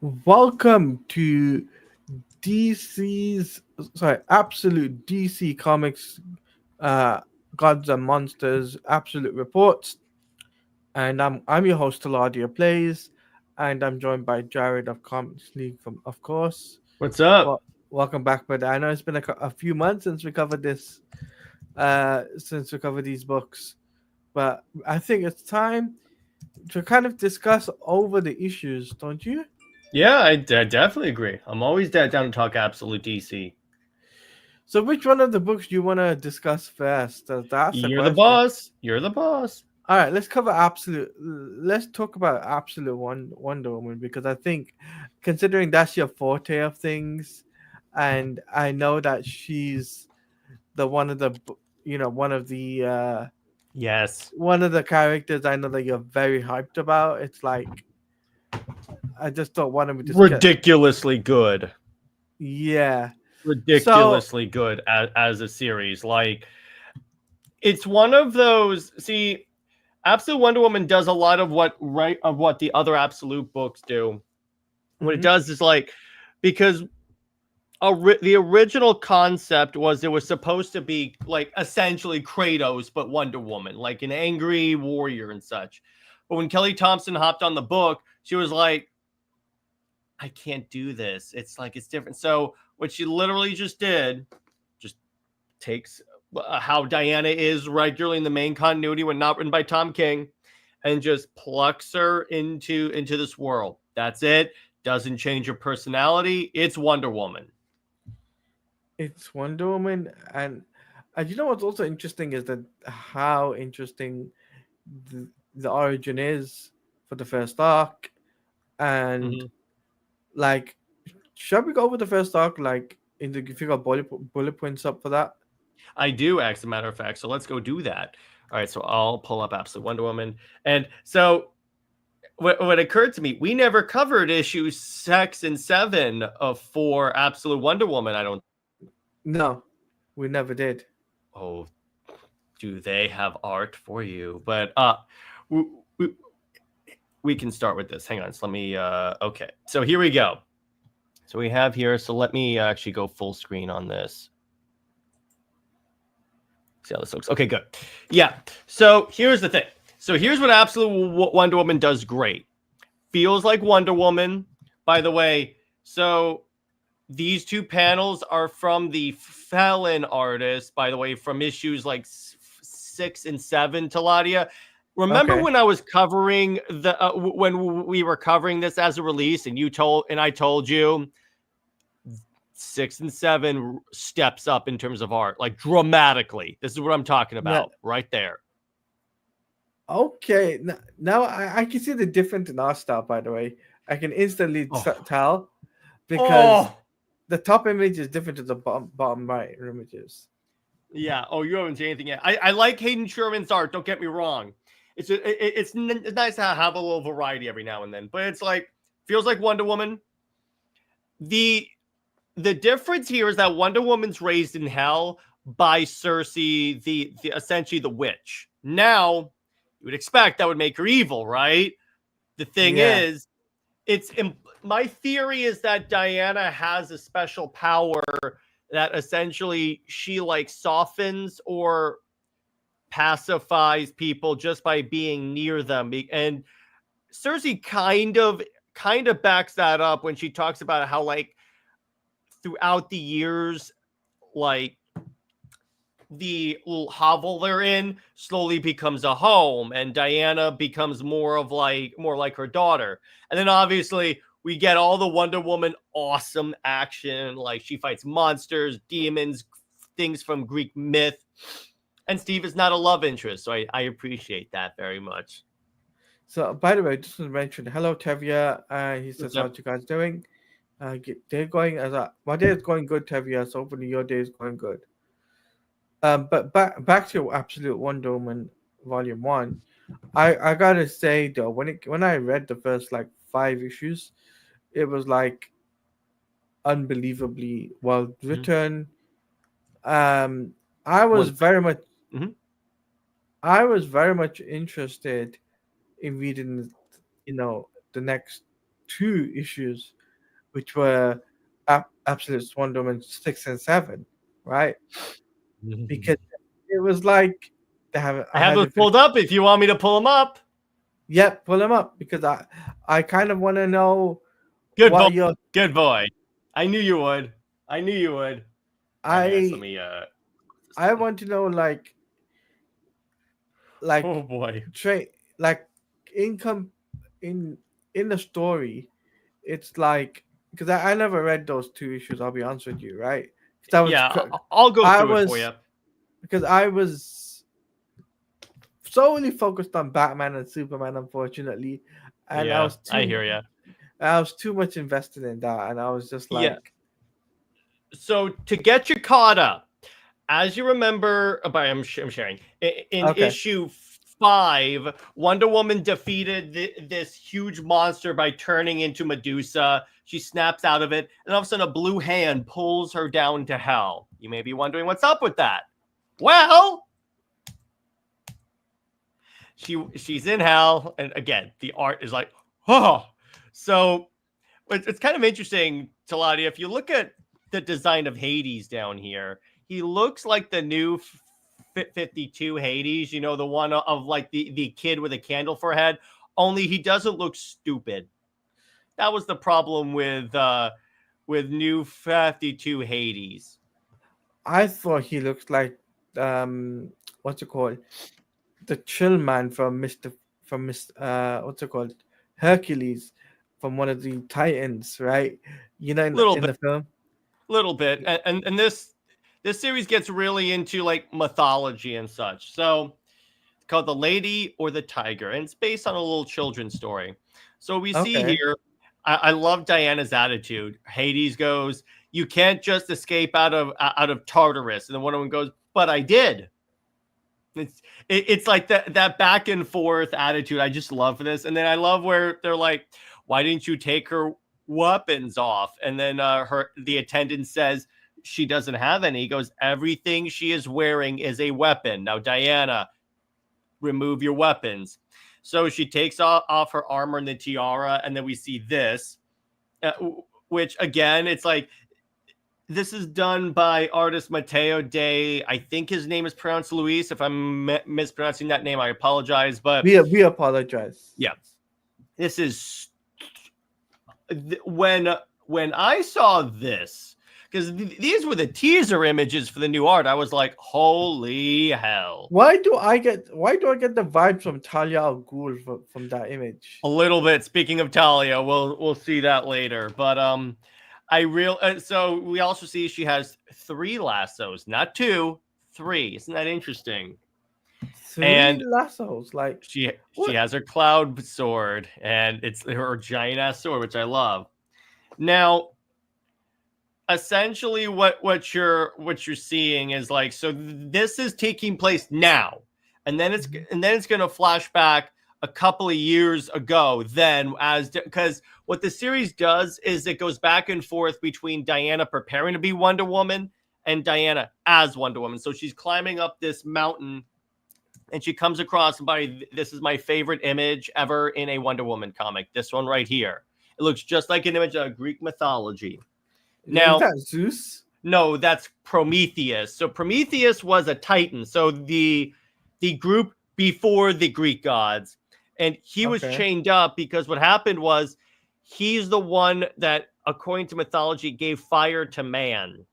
Welcome to Absolute DC Comics, uh, Gods and Monsters, Absolute Reports, and I'm your host Taladia Plays, and I'm joined by Jared of Comics League from, of course. What's up? Well, welcome back, brother. I know it's been a few months since we covered these books, but I think it's time to kind of discuss over the issues, don't you? Yeah, I definitely agree. I'm always down to talk absolute DC. So, which one of the books do you want to discuss first? That's the You're the question. boss. You're the boss. All right, let's cover absolute. Let's talk about absolute Wonder Woman because I think, considering that's your forte of things, and I know that she's the one of the Yes. one of the characters I know that you're very hyped about. It's like I just don't want to just get Ridiculously good. yeah. So Ridiculously good as a series. Like, it's one of those. See, Absolute Wonder Woman does a lot of what the other Absolute books do. What it mhm, does is because the original concept was it was supposed to be like essentially Kratos, but Wonder Woman, like an angry warrior and such. But when Kelly Thompson hopped on the book, she was like, I can't do this. It's different. So what she literally just did, just takes how Diana is regularly in the main continuity when not written by Tom King, and just plucks her into this world. That's it. Doesn't change her personality. It's Wonder Woman. it's Wonder Woman, and you know what's also interesting is that how interesting the origin is for the first arc, and Mm-hmm. like, shall we go over the first arc? Like, if you got bullet points up for that. I do, as a matter of fact. So let's go do that. All right. So I'll pull up Absolute Wonder Woman. And so what occurred to me, we never covered issues 6 and 7 of for Absolute Wonder Woman. I don't. No, we never did. Oh, do they have art for you? But we, we, we can start with this. Hang on. So let me. Okay. So here we go. So we have here. So let me actually go full screen on this. See how this looks. Okay, good. Yeah. So here's the thing. So here's what Absolute Wonder Woman does great. Feels like Wonder Woman. By the way, so these two panels are from the Felon artist, by the way, from issues like 6 and 7, Taladia. Remember Okay. when I was covering when we were covering this as a release, and I told you 6 and 7 steps up in terms of art, like dramatically. This is what I'm talking Yeah. about right there. Okay. Now I can see the difference in our style. By the way, I can instantly Oh, tell because oh, the top image is different to the bottom right images. yeah. Oh, you haven't seen anything yet. I like Hayden Sherman's art. Don't get me wrong. It's nice to have a little variety every now and then, but it's like feels like Wonder Woman. The the difference here is that Wonder Woman's raised in hell by Cersei, the essentially the witch. Now, you would expect that would make her evil, right? The thing Yeah. is, my theory is that Diana has a special power that essentially she like softens or pacifies people just by being near them. And Cersei kind of backs that up when she talks about how like throughout the years, like the little hovel they're in slowly becomes a home, and Diana becomes more like her daughter. And then obviously we get all the Wonder Woman awesome action, like she fights monsters, demons, things from Greek myth. And Steve is not a love interest, so I appreciate that very much. So, by the way, just want to mention hello, Tevia. He says, What's "How's up? you guys doing? They're going my day is going good, Tevia. So hopefully your day is going good." But back to Absolute Wonder Woman Volume One. I gotta say though, when I read the first like 5 issues, it was like unbelievably well Mhm. written. Um, I was One. very much Mhm. I was very much interested in reading, the next. 2 issues, which were Absolute Wonder Woman 6 and 7, right? Because it was like I have those pulled up if you want me to pull them up. Yep, pull them up because I kind of want to know Good boy. I knew you would. I let me I want to know like oh boy. Like income in the story, it's like because I never read those 2 issues, I'll be honest with you, right? I'll go through it for you. Because I was solely focused on Batman and Superman, unfortunately. And I hear you. I was too much invested in that, and I was just like... So to get you caught up, as you remember, I'm sharing, in issue 5, Wonder Woman defeated this huge monster by turning into Medusa. She snaps out of it, and all of a sudden a blue hand pulls her down to hell. You may be wondering what's up with that. Well, she's in hell, and again, the art is like, oh. So it's kind of interesting, Taladia, if you look at the design of Hades down here, he looks like the new 52 Hades, you know, the one of like the kid with a candle for a head, only he doesn't look stupid. That was the problem with new 52 Hades. I thought he looked like what's it called? The chill man from what's it called? Hercules, from one of the Titans, right? You know, in the film. Little bit. And this series gets really into like mythology and such. So it's called The Lady or the Tiger, and it's based on a little children's story. So we see here, I love Diana's attitude. Hades goes, "You can't just escape out of Tartarus," and then one of them goes, "But I did." It's like that back and forth attitude. I just love this. And then I love where they're like, "Why didn't you take her weapons off?" And then the attendant says she doesn't have any. He goes, "Everything she is wearing is a weapon. Now, Diana, remove your weapons." So she takes off her armor and the tiara, and then we see this, which again, it's like, this is done by artist Mateo de, I think his name is pronounced Luis. If I'm mispronouncing that name, I apologize. But we apologize. Yeah, this is when I saw this, because these were the teaser images for the new art, I was like, holy hell. Why do I get the vibes from Talia al Ghul from that image? A little bit. Speaking of Talia, we'll see that later. But so we also see she has 3 lassos, not 2, 3. Isn't that interesting? 3 lassos, like she has her cloud sword, and it's her giant ass sword, which I love. Now, essentially, what you're seeing is like, so this is taking place now, and then it's going to flash back a couple of years ago. Then, because what the series does is it goes back and forth between Diana preparing to be Wonder Woman and Diana as Wonder Woman. So she's climbing up this mountain, and she comes across somebody. This is my favorite image ever in a Wonder Woman comic. This one right here. It looks just like an image of Greek mythology. Now, is that Zeus? No, that's Prometheus. So Prometheus was a Titan. So the group before the Greek gods. And he was chained up because what happened was he's the one that, according to mythology, gave fire to man.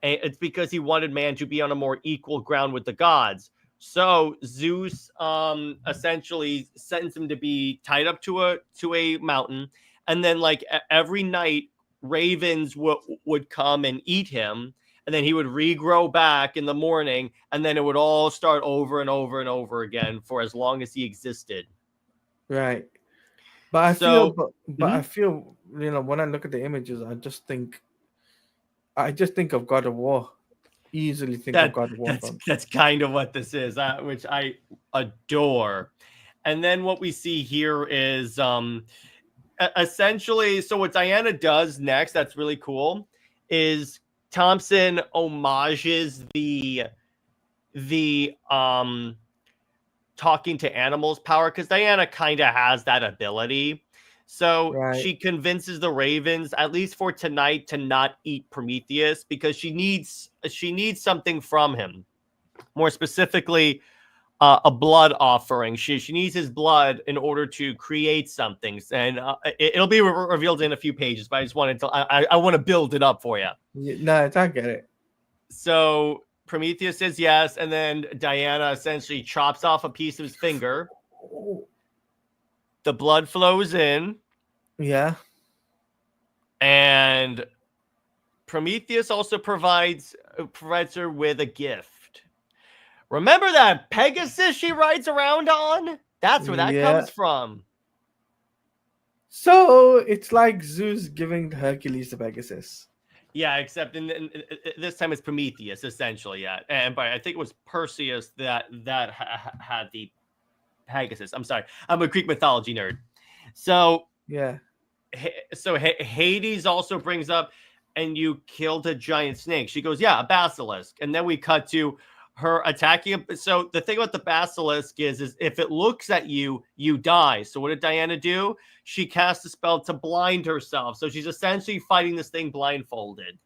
And it's because he wanted man to be on a more equal ground with the gods. So Zeus essentially sentenced him to be tied up to a mountain. And then like every night, ravens would come and eat him, and then he would regrow back in the morning, and then it would all start over and over and over again for as long as he existed. Right. But I feel, you know, when I look at the images, I just think of God of War. Easily think of God of War. That's kind of what this is, which I adore. And then what we see here is essentially, so what Diana does next, that's really cool, is Thompson homages the talking to animals power, because Diana kind of has that ability. So Right. she convinces the ravens, at least for tonight, to not eat Prometheus because she needs something from him. More specifically, a blood offering. She needs his blood in order to create something, and it'll be revealed in a few pages. But I just wanted to I want to build it up for you. No, I get it. So Prometheus says yes, and then Diana essentially chops off a piece of his finger. The blood flows in. Yeah. And Prometheus also provides her with a gift. Remember that Pegasus she rides around on? That's where that comes from. So it's like Zeus giving Hercules the Pegasus. Yeah, except in this time it's Prometheus, essentially. Yeah, and but I think it was Perseus that had the Pegasus. I'm sorry, I'm a Greek mythology nerd. So yeah. So Hades also brings up, and you killed a giant snake. She goes, yeah, a basilisk. And then we cut to her attacking. So the thing about the basilisk is if it looks at you, you die. So what did Diana do? She cast a spell to blind herself. So she's essentially fighting this thing blindfolded.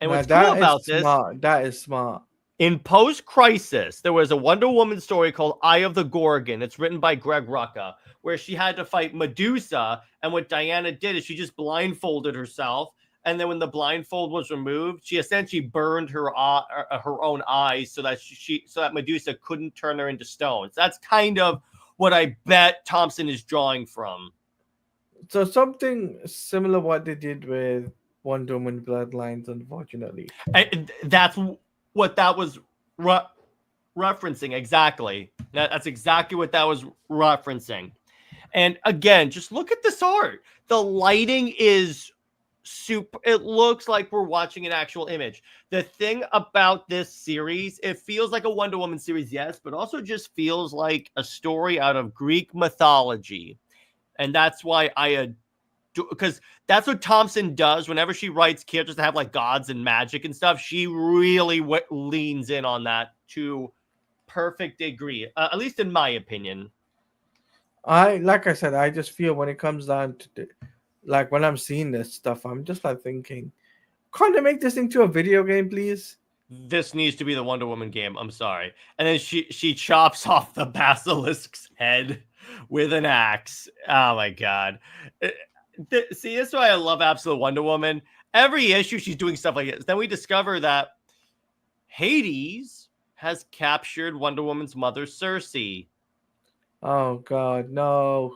And what's cool about this? That is smart. In post-crisis, there was a Wonder Woman story called Eye of the Gorgon. It's written by Greg Rucka, where she had to fight Medusa. And what Diana did is she just blindfolded herself. And then when the blindfold was removed, she essentially burned her own eyes so that Medusa couldn't turn her into stone. So that's kind of what I bet Thompson is drawing from. So something similar what they did with Wonder Woman Bloodlines, unfortunately. That's what that was referencing. Exactly. That's exactly what that was referencing. And again, just look at this art. The lighting is super. It looks like we're watching an actual image. The thing about this series, it feels like a Wonder Woman series, yes, but also just feels like a story out of Greek mythology. And that's why because that's what Thompson does whenever she writes characters that have like gods and magic and stuff. She really leans in on that to perfect degree, at least in my opinion. Like I said, I just feel when it comes down to like when I'm seeing this stuff, I'm just like thinking, can't they make this into a video game, please? This needs to be the Wonder Woman game. I'm sorry. And then she chops off the basilisk's head with an axe. Oh my god. See, that's why I love Absolute Wonder Woman. Every issue she's doing stuff like this. Then we discover that Hades has captured Wonder Woman's mother, Circe. Oh god, no.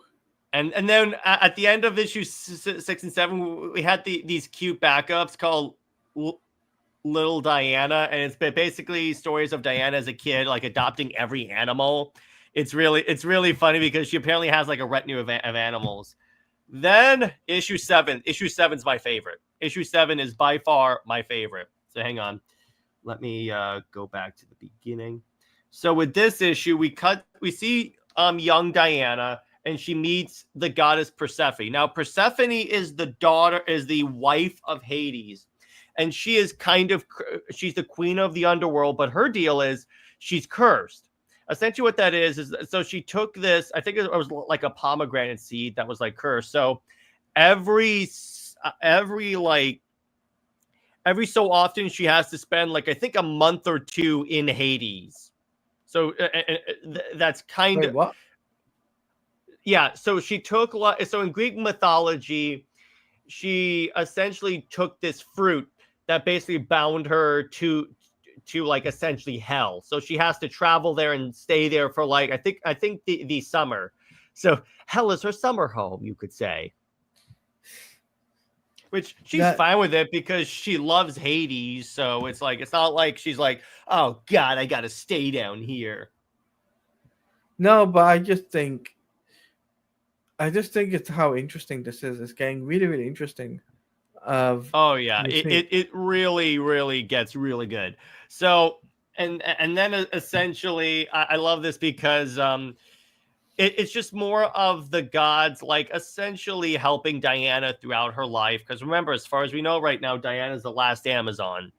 And then at the end of issue 6 and 7, we had these cute backups called Little Diana, and it's basically stories of Diana as a kid, like adopting every animal. It's really funny because she apparently has like a retinue of animals. Then issue 7. Issue 7 is my favorite. Issue 7 is by far my favorite. So hang on. Let me go back to the beginning. So with this issue, we see young Diana, and she meets the goddess Persephone. Now, Persephone is the wife of Hades. And she's the queen of the underworld, but her deal is she's cursed. Essentially what that is so she took this, I think it was like a pomegranate seed that was like cursed. So every so often she has to spend like, I think a month or two in Hades. So that's kind of what? Yeah, so she took so in Greek mythology, she essentially took this fruit that basically bound her to like essentially hell. So she has to travel there and stay there for like I think the summer. So hell is her summer home, you could say. Which she's fine with it because she loves Hades. So it's not like she's like, oh god, I gotta stay down here. No, but I just think it's how interesting this is. It's getting really, really interesting. Oh yeah, it really gets really good. So and then essentially, I love this because it's just more of the gods like essentially helping Diana throughout her life. Because remember, as far as we know right now, Diana's the last Amazon.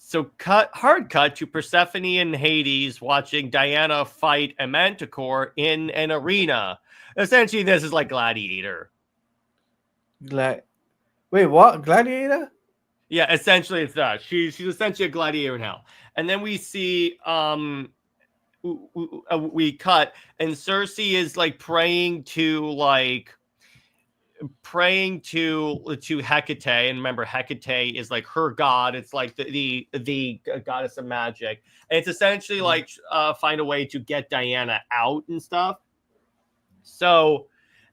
So hard cut to Persephone and Hades watching Diana fight a manticore in an arena. Essentially, this is like Gladiator. Wait, what? Gladiator? Yeah, essentially it's that. She's essentially a gladiator now. And then we see we cut and Cersei is like praying to Hecate, and remember Hecate is like her god. It's like the goddess of magic, and it's essentially like find a way to get Diana out and stuff. So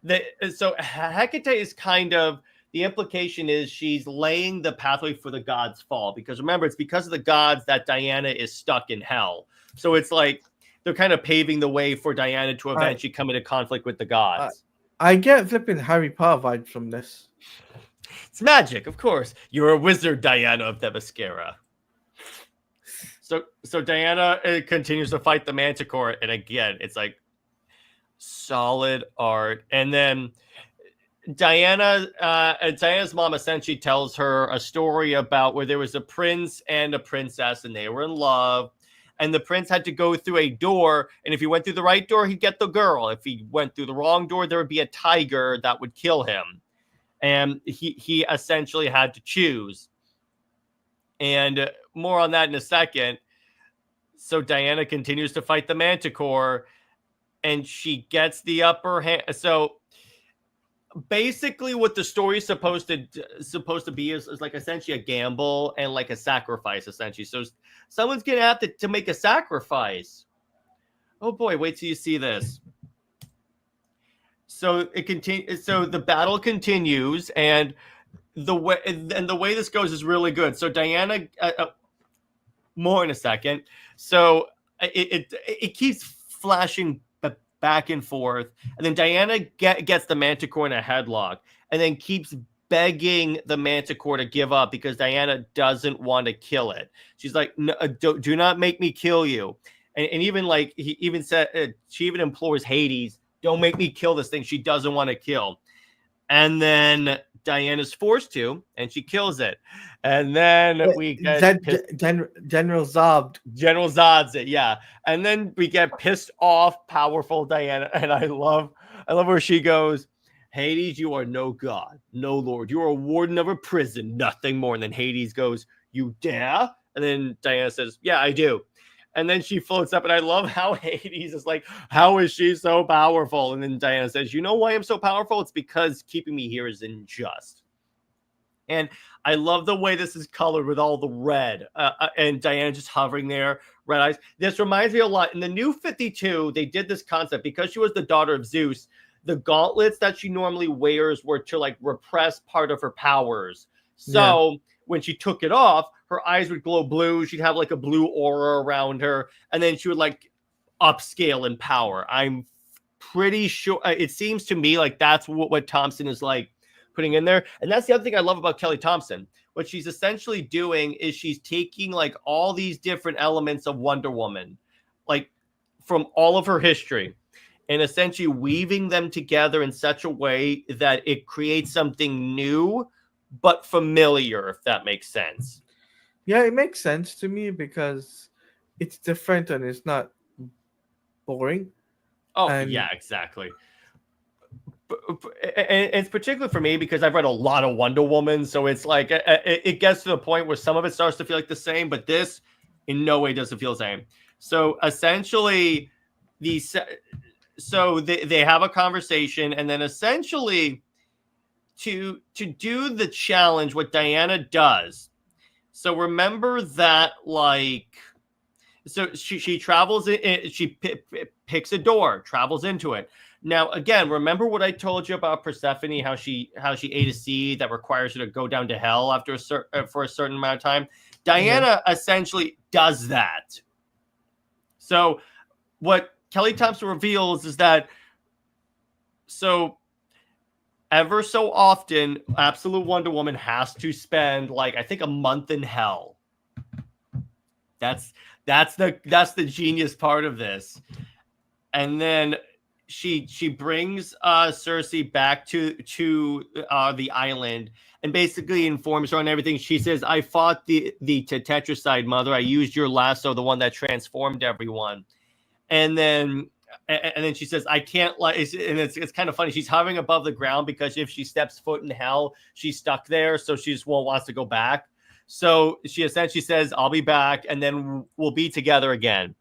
Hecate is kind of, the implication is she's laying the pathway for the gods' fall, because remember, it's because of the gods that Diana is stuck in hell. So it's like they're kind of paving the way for Diana to eventually come into conflict with the gods. I get flipping Harry Potter vibes from this. It's magic, of course. You're a wizard, Diana of the Mascara. So Diana continues to fight the Manticore, and again, it's like solid art. And then Diana's mom essentially tells her a story about where there was a prince and a princess, and they were in love. And the prince had to go through a door, and if he went through the right door, he'd get the girl. If he went through the wrong door, there would be a tiger that would kill him. And he essentially had to choose. And more on that in a second. So Diana continues to fight the Manticore, and she gets the upper hand. So basically what the story is supposed to be is like essentially a gamble and like a sacrifice, essentially. So someone's gonna have to make a sacrifice. Oh boy, wait till you see this. So it continues. So the battle continues, and the way this goes is really good. So Diana, more in a second. So it keeps flashing back and forth, and then Diana gets the Manticore in a headlock, and then keeps begging the Manticore to give up because Diana doesn't want to kill it. She's like, no, do not make me kill you. And even like he even said, she even implores Hades, don't make me kill this thing she doesn't want to kill. And then Diana's forced to, and she kills it. And then we get General Zod it, yeah. And then we get pissed off, powerful Diana. And I love where she goes, Hades, you are no god, no lord. You are a warden of a prison, nothing more. And then Hades goes, you dare? And then Diana says, yeah, I do. And then she floats up, and I love how Hades is like, how is she so powerful? And then Diana says, you know why I'm so powerful? It's because keeping me here is unjust. And I love the way this is colored with all the red, and Diana just hovering there, red eyes. This reminds me a lot. In the New 52, they did this concept because she was the daughter of Zeus. The gauntlets that she normally wears were to like repress part of her powers. So when she took it off, her eyes would glow blue. She'd have like a blue aura around her, and then she would like upscale in power. I'm pretty sure. It seems to me like that's what Thompson is like putting in there. And that's the other thing I love about Kelly Thompson. What she's essentially doing is she's taking like all these different elements of Wonder Woman, like from all of her history, and essentially weaving them together in such a way that it creates something new but familiar, if that makes sense. Yeah, it makes sense to me because it's different and it's not boring. Yeah, exactly. And it's particularly for me because I've read a lot of Wonder Woman, so it's like it gets to the point where some of it starts to feel like the same, but this in no way doesn't feel the same. So essentially, they have a conversation, and then essentially to do the challenge, what Diana does. So remember that, like, so she travels in, she picks a door, travels into it. Now, again, remember what I told you about Persephone, how she ate a seed that requires her to go down to hell after for a certain amount of time. Diana essentially does that. So what Kelly Thompson reveals is that ever so often, Absolute Wonder Woman has to spend like I think a month in hell. That's the genius part of this. And then she brings Cersei back to the island and basically informs her on everything. She says, "I fought the tetracide, mother. I used your lasso, the one that transformed everyone." And then she says, "I can't like," and it's kind of funny. She's hovering above the ground because if she steps foot in hell, she's stuck there. So she just wants to go back. So she essentially says, "I'll be back, and then we'll be together again."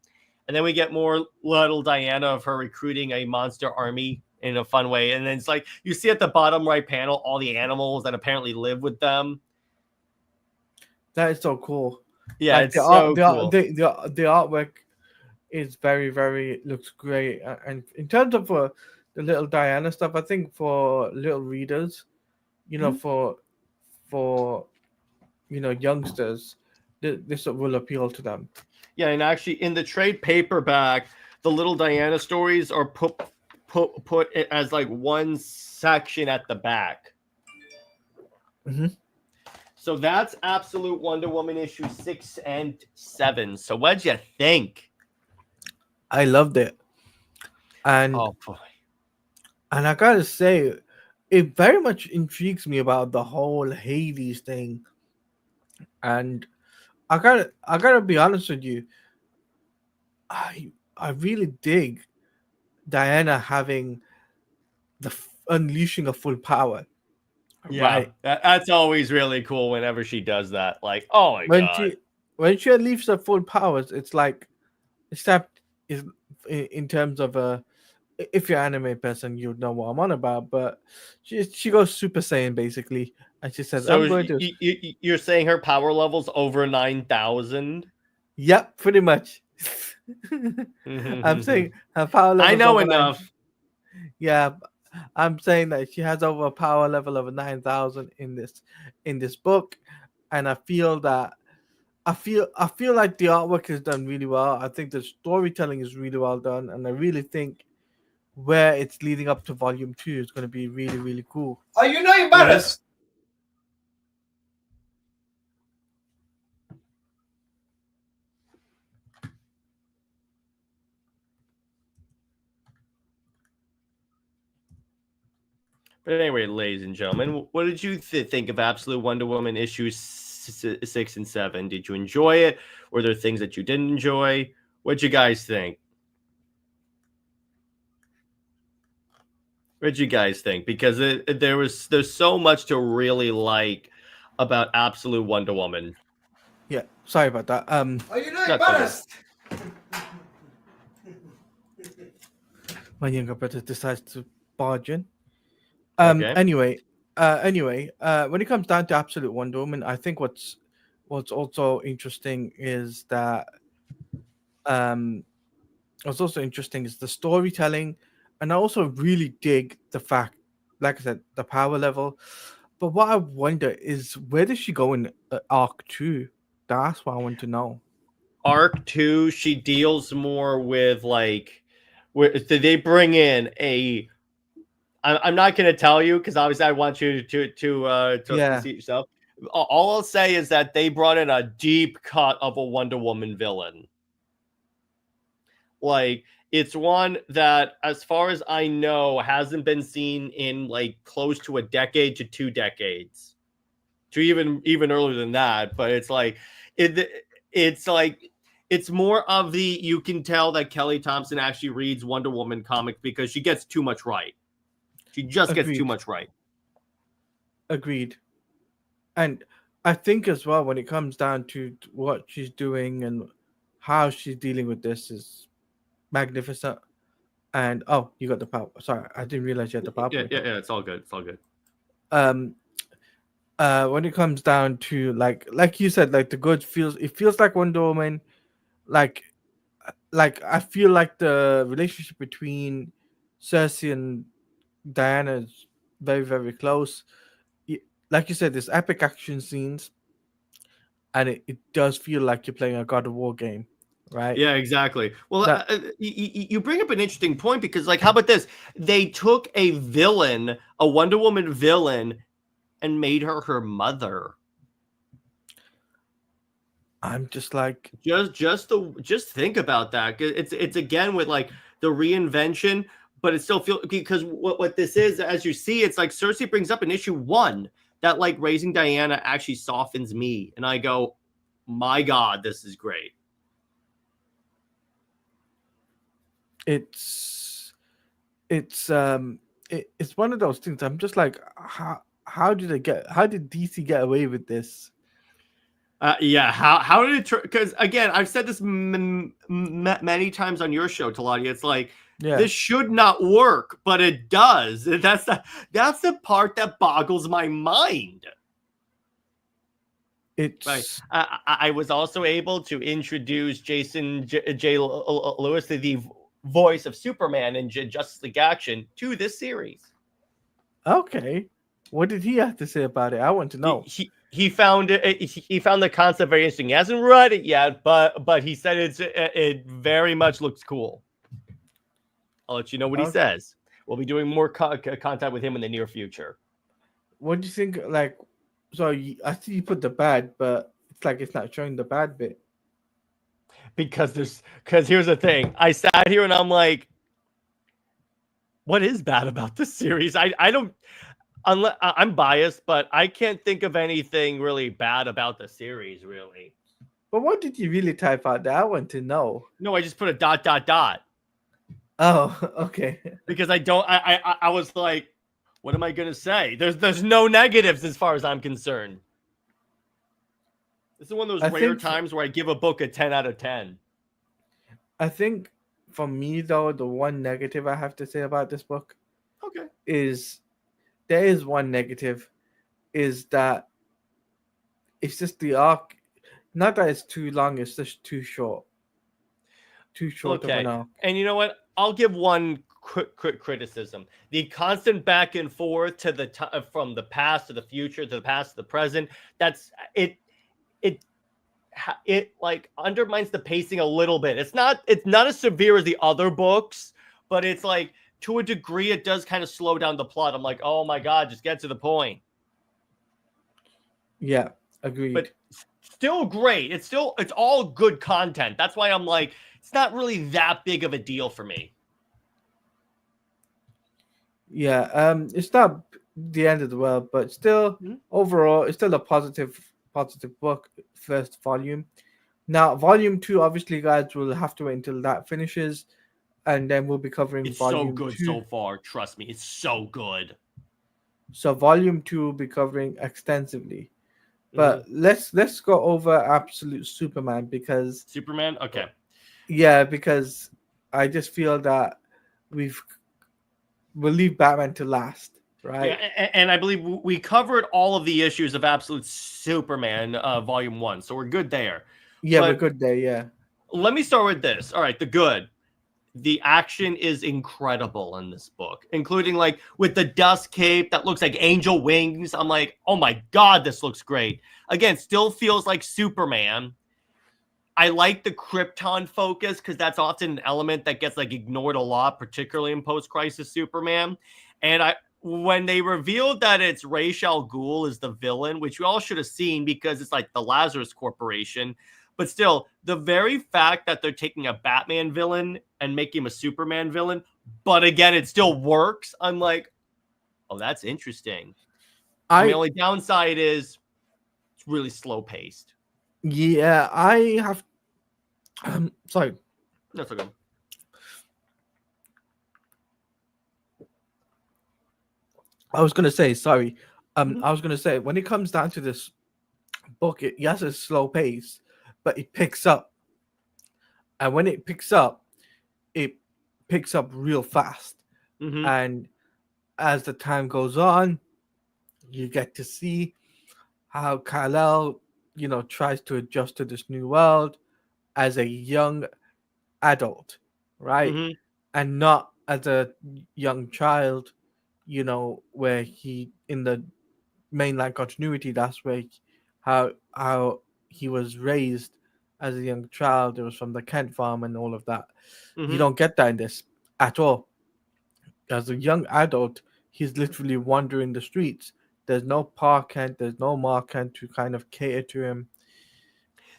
And then we get more little Diana of her recruiting a monster army in a fun way. And then it's like you see at the bottom right panel all the animals that apparently live with them. That is so cool. Yeah, like it's so cool. The artwork is very, very looks great. And in terms of the little Diana stuff, I think for little readers, for youngsters, this will appeal to them. Yeah, and actually in the trade paperback, the little Diana stories are put as like one section at the back. Mm-hmm. So that's Absolute Wonder Woman issue 6 and 7. So what'd you think? I loved it. And oh boy. And I gotta say, it very much intrigues me about the whole Hades thing. And I gotta be honest with you. I really dig Diana having unleashing of full power. Yeah, right? That's always really cool whenever she does that. Like, oh my god. When she unleashes her full powers, it's like, except is in terms of if you're an anime person, you would know what I'm on about. But she goes Super Saiyan basically, and she says, So "I'm going to." You're saying her power level's over 9,000? Yep, pretty much. I'm saying her power level. I know enough. Yeah, I'm saying that she has over a power level of 9,000 in this book, and I feel like the artwork is done really well. I think the storytelling is really well done, and I really think where it's leading up to volume 2 is going to be really, really cool. Are you not embarrassed? But anyway, ladies and gentlemen, what did you think of Absolute Wonder Woman issues 6 and 7? Did you enjoy it? Were there things that you didn't enjoy? What'd you guys think? What'd you guys think? Because there's so much to really like about Absolute Wonder Woman. Yeah, sorry about that. Are you not embarrassed? My younger brother decides to barge in. Okay. Anyway, when it comes down to Absolute Wonder Woman, I think what's also interesting is that what's also interesting is the storytelling, and I also really dig the fact, like I said, the power level. But what I wonder is, where does she go in Arc 2? That's what I want to know. Arc 2, she deals more with like, did they bring in a? I'm not going to tell you because obviously I want you to see it yourself. All I'll say is that they brought in a deep cut of a Wonder Woman villain. Like, it's one that, as far as I know, hasn't been seen in like close to a decade to 2 decades, to even earlier than that. But it's like it's more of the, you can tell that Kelly Thompson actually reads Wonder Woman comics because she gets too much right. She just gets too much right. Agreed. And I think as well, when it comes down to what she's doing and how she's dealing with this, is magnificent. And you got the power. Sorry, I didn't realize you had the power. Yeah, it's all good. It's all good. When it comes down to like you said, like the good feels like Wonder Woman. Like I feel like the relationship between Cersei and Diana is very, very close. Like you said, there's epic action scenes, and it does feel like you're playing a God of War game, right? Yeah, exactly. Well, you bring up an interesting point because, like, how about this? They took a villain, a Wonder Woman villain, and made her mother. I'm just like, just think about that. It's again with like the reinvention, but it still feels, because what this is, as you see, it's like Cersei brings up in issue 1 that like raising Diana actually softens me, and I go, my God, this is great. It's one of those things. I'm just like, how did DC get away with this? Yeah, how did it? Because again, I've said this many times on your show, Talati. It's like, this should not work, but it does. That's the part that boggles my mind. It's right. I was also able to introduce Jason J. Lewis, the voice of Superman in Justice League Action, to this series. Okay, what did he have to say about it? I want to know. He found it. He found the concept very interesting. He hasn't read it yet, but he said it very much looks cool. I'll let you know what he says. We'll be doing more contact with him in the near future. What do you think? Like, so I see you put the bad, but it's like it's not showing the bad bit. Because here's the thing. I sat here and I'm like, what is bad about this series? I don't. Unless I'm biased, but I can't think of anything really bad about the series, really. But what did you really type out there? I want to know. No, I just put a ... Oh, okay. Because I was like, what am I gonna say? There's no negatives as far as I'm concerned. This is one of those rare times where I give a book a 10 out of 10. I think for me though, the one negative I have to say about this book, is there is one negative, is that it's just the arc. Not that it's too long, it's just too short. Too short of an arc. And you know what? I'll give one quick criticism. The constant back and forth to the from the past to the future to the past to the present. That's it. It like undermines the pacing a little bit. It's not as severe as the other books, but it's like, to a degree, it does kind of slow down the plot. I'm like, oh my God, just get to the point. Yeah, agreed. But still great. It's all good content. That's why I'm like, it's not really that big of a deal for me. Yeah, it's not the end of the world, but still, overall, it's still a positive book. First volume. Now, volume 2, obviously, guys, will have to wait until that finishes, and then we'll be covering volume 2. It's so good so far. Trust me, it's so good. So volume 2 will be covering extensively. But let's go over Absolute Superman, because Superman, okay. Yeah, because I just feel that we'll leave Batman to last, right? Yeah, and I believe we covered all of the issues of Absolute Superman volume 1, so we're good there. Yeah, we're good there, yeah. Let me start with this. All right, the good. The action is incredible in this book, including like with the dust cape that looks like angel wings. I'm like, oh my God, this looks great. Again, still feels like Superman. I like the Krypton focus because that's often an element that gets like ignored a lot, particularly in post-crisis Superman. And when they revealed that it's Ra's al Ghul is the villain, which we all should have seen because it's like the Lazarus Corporation. But still, the very fact that they're taking a Batman villain and making him a Superman villain, but again, it still works. I'm like, oh, that's interesting. The only downside is it's really slow paced. Yeah, I have. Sorry. That's okay. I was gonna say sorry. I was gonna say when it comes down to this book, yes, it's slow pace, but it picks up, and when it picks up real fast. And as the time goes on, you get to see how Kal-El, tries to adjust to this new world as a young adult, right? And not as a young child, where he, in the mainline continuity, that's where how he was raised as a young child. It was from the Kent farm and all of that. You don't get that in this at all. As a young adult, he's literally wandering the streets. There's no Pa Kent, there's no Ma Kent to kind of cater to him.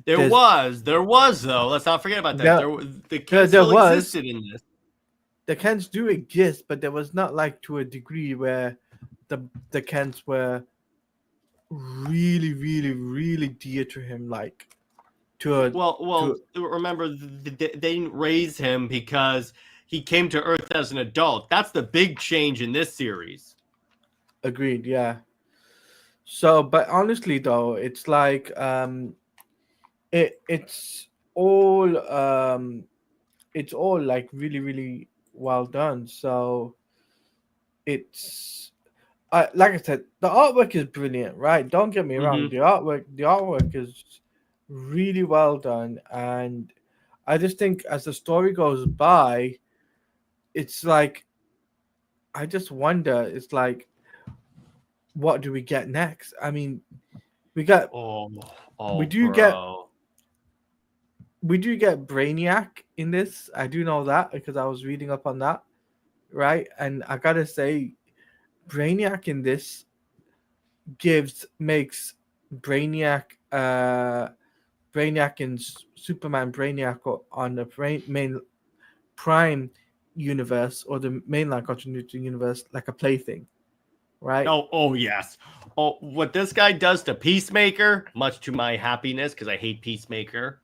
There was though. Let's not forget about that. The Kent still existed in this. the Kens do exist, but there was not like to a degree where the Kens were really, really, really dear to him, like to a Well, remember they didn't raise him because he came to Earth as an adult. That's the big change in this series. Agreed, yeah. So, but honestly though, it's like it's all like really, really well done. So it's like I said, the artwork is brilliant, right? Don't get me wrong. The artwork is really well done, and I just think as the story goes by, it's like I just wonder. It's like, what do we get next? I mean, we got we do get Brainiac in this. I do know that because I was reading up on that, right? And I gotta say, Brainiac in this makes Brainiac Brainiac and Superman Brainiac on the main Prime universe or the mainline continuity universe like a plaything, right? Oh yes. Oh, what this guy does to Peacemaker, much to my happiness, because I hate Peacemaker.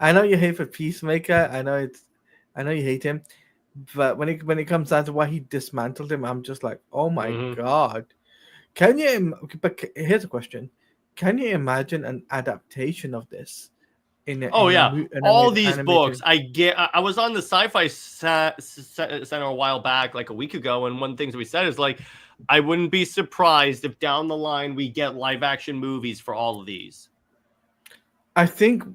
I know you hate for Peacemaker. I know you hate him, but when it comes down to why he dismantled him, I'm just like, oh my god. Can you? But here's a question: can you imagine an adaptation of this? All these books. I was on the Sci-Fi Center a while back, like a week ago, and one of the things we said is like, I wouldn't be surprised if down the line we get live action movies for all of these. I think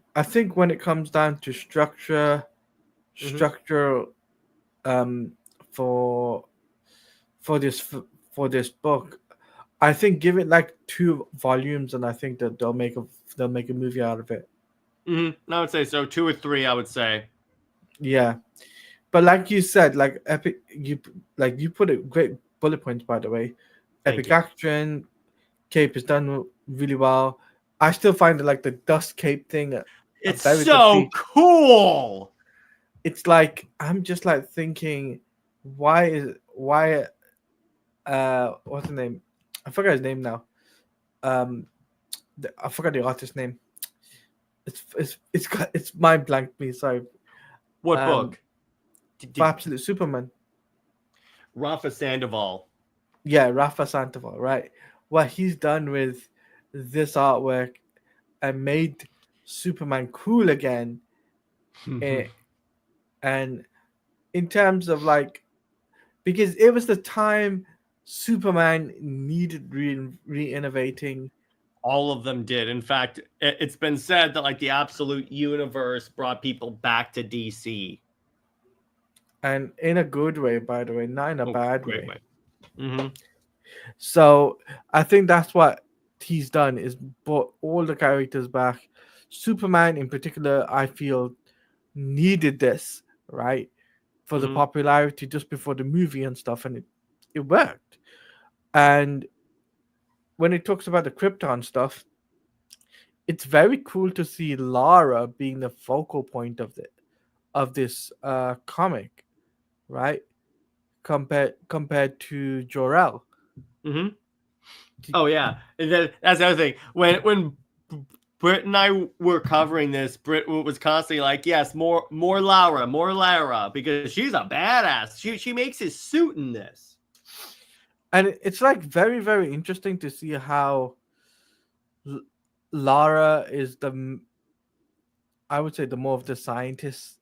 when it comes down to structure, for this book, I think give it like 2 volumes, and I think that they'll make a movie out of it. I would say so, 2 or 3. I would say. Yeah, but like you said, like Epic, you put it great bullet points, by the way. Epic Action Cape is done really well. I still find it like the dust cape thing. It's so cool. It's like I'm just like thinking, why what's the name? I forgot his name now. I forgot the artist's name. It's mind blanked me. Sorry. What book? For Absolute Superman. Rafa Sandoval. Yeah, Rafa Sandoval. Right. What he's done with this artwork and made Superman cool again, and in terms of like, because it was the time Superman needed re-innovating. All of them did. In fact, it's been said that like the Absolute Universe brought people back to DC, and in a good way, by the way, not in a bad way. So I think that's what he's done, is brought all the characters back. Superman in particular, I feel, needed this, right, for the popularity just before the movie and stuff, and it worked. And when it talks about the Krypton stuff, it's very cool to see Lara being the focal point of this comic, right? Compared to Jor-El. Oh yeah, and then that's the other thing. When Britt and I were covering this, Britt was constantly like, "Yes, more Lara, because she's a badass. She makes his suit in this." And it's like very, very interesting to see how Lara is I would say the more of the scientist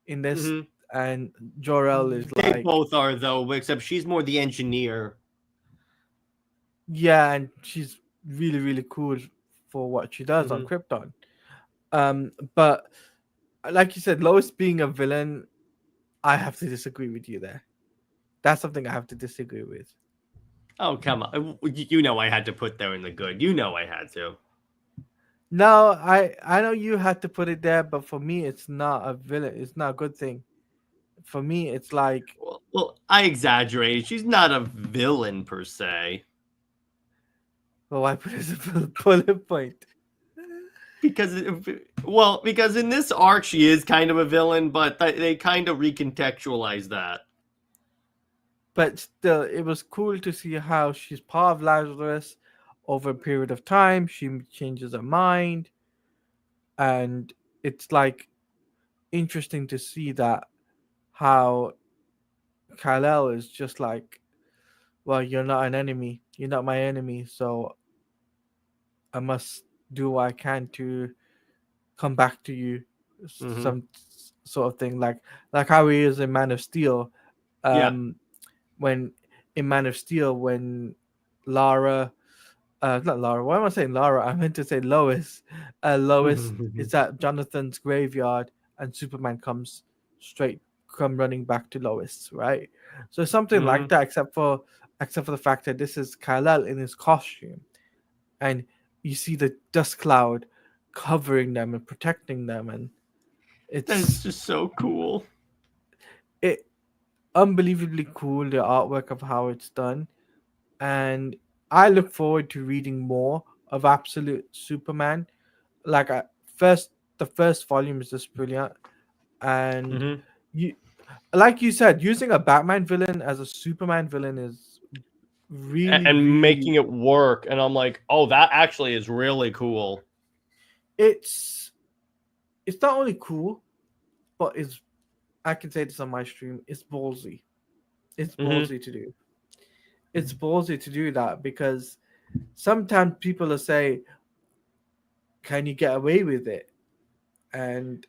in this, and Jor-El is they like, both are though, except she's more the engineer. Yeah, and she's really, really cool for what she does on Krypton. But like you said, Lois being a villain, I have to disagree with you there. That's something I have to disagree with. Oh, come on. You know I had to put there in the good. You know I had to. No, I know you had to put it there, but for me, it's not a villain. It's not a good thing. For me, it's like... Well, I exaggerated. She's not a villain per se. Well, I put it as a bullet point. because in this arc she is kind of a villain, but they kind of recontextualize that. But still, it was cool to see how she's part of Lazarus over a period of time. She changes her mind, and it's like interesting to see that how Kal-El is just like, well, you're not an enemy, you're not my enemy, so I must do what I can to come back to you, some sort of thing, like how he is in Man of Steel. When in Man of Steel, when Lara, not Lara, why am I saying Lara? I meant to say Lois. Lois is at Jonathan's graveyard, and Superman come running back to Lois, right? So something like that, except for the fact that this is Kal-El in his costume, and you see the dust cloud covering them and protecting them, and it's just so cool. It unbelievably cool, the artwork of how it's done, and I look forward to reading more of Absolute Superman. Like the first volume is just brilliant, and like you said, using a Batman villain as a Superman villain is really making it work. And I'm like, oh, that actually is really cool. It's not only cool, but I can say this on my stream, it's ballsy. It's ballsy to do. It's ballsy to do that, because sometimes people will say, can you get away with it? And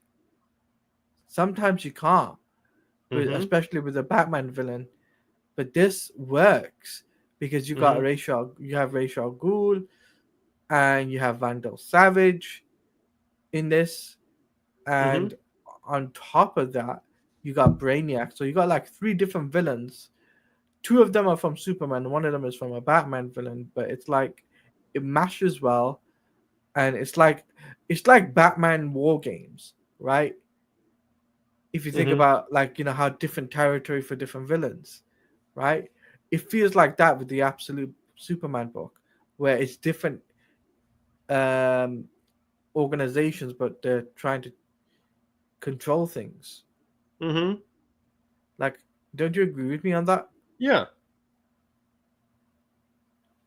sometimes you can't, especially with a Batman villain. But this works because you have Ra's al Ghul, and you have Vandal Savage in this, and on top of that, you got Brainiac. So you got like 3 different villains. 2 of them are from Superman, 1 of them is from a Batman villain. But it's like it mashes well, and it's like Batman War Games, right? If you think about, like, how different territory for different villains, right? It feels like that with the Absolute Superman book, where it's different organizations, but they're trying to control things. Like, don't you agree with me on that? Yeah.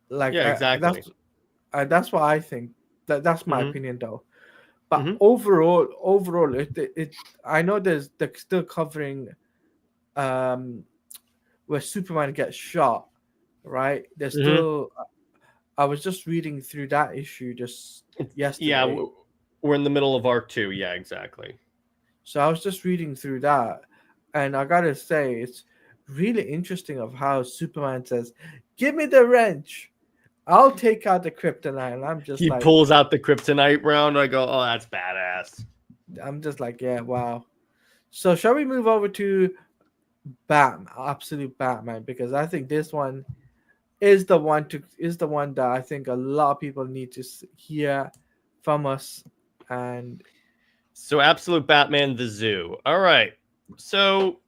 Like, yeah, exactly. That's what I think. That's my opinion, though. But overall, it I know they're still covering where Superman gets shot, right? There's still. I was just reading through that issue just yesterday. Yeah, we're in the middle of arc 2. Yeah, exactly. So I was just reading through that, and I gotta say, it's really interesting of how Superman says, "Give me the wrench, I'll take out the kryptonite." And I'm just he pulls out the kryptonite round. I go, oh, that's badass. I'm just like, yeah, wow. So shall we move over to Absolute Batman, because I think this one is the one that I think a lot of people need to hear from us. And so Absolute Batman, the Zoo. All right. So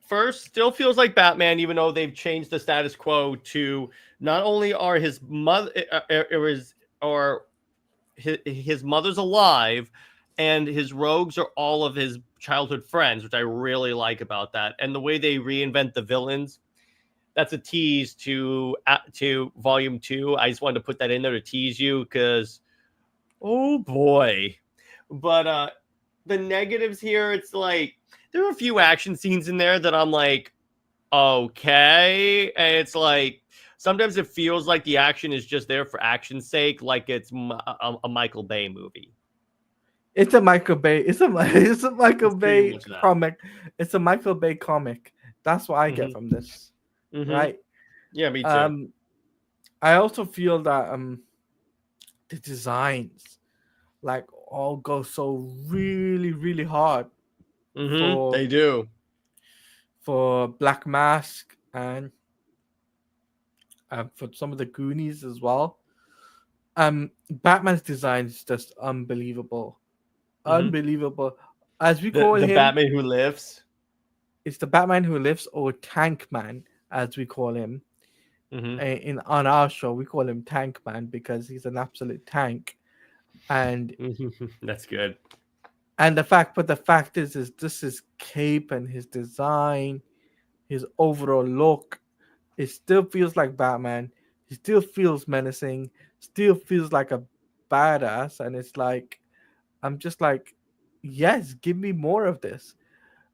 first, still feels like Batman, even though they've changed the status quo to not only are his mother his mother's alive, and his rogues are all of his childhood friends, which I really like about that. And the way they reinvent the villains, that's a tease to volume 2. I just wanted to put that in there to tease you, because oh boy. But the negatives here, it's like there are a few action scenes in there that I'm like, okay. And it's like sometimes it feels like the action is just there for action's sake, like it's a Michael Bay movie. It's a Michael Bay. It's a Michael Bay comic. It's a Michael Bay comic. That's what I get from this. Right? Yeah, me too. I also feel that the designs like all go so really, really hard. They do. For Black Mask and for some of the Goonies as well. Batman's design is just unbelievable. Unbelievable. As we call him, the Batman Who Lives. It's the Batman Who Lives, or Tank Man, as we call him. On our show, we call him Tank Man because he's an absolute tank. And That's good. and the fact is this is cape and his design, his overall look, it still feels like Batman. He still feels menacing, still feels like a badass, and it's like I'm just like, yes, give me more of this.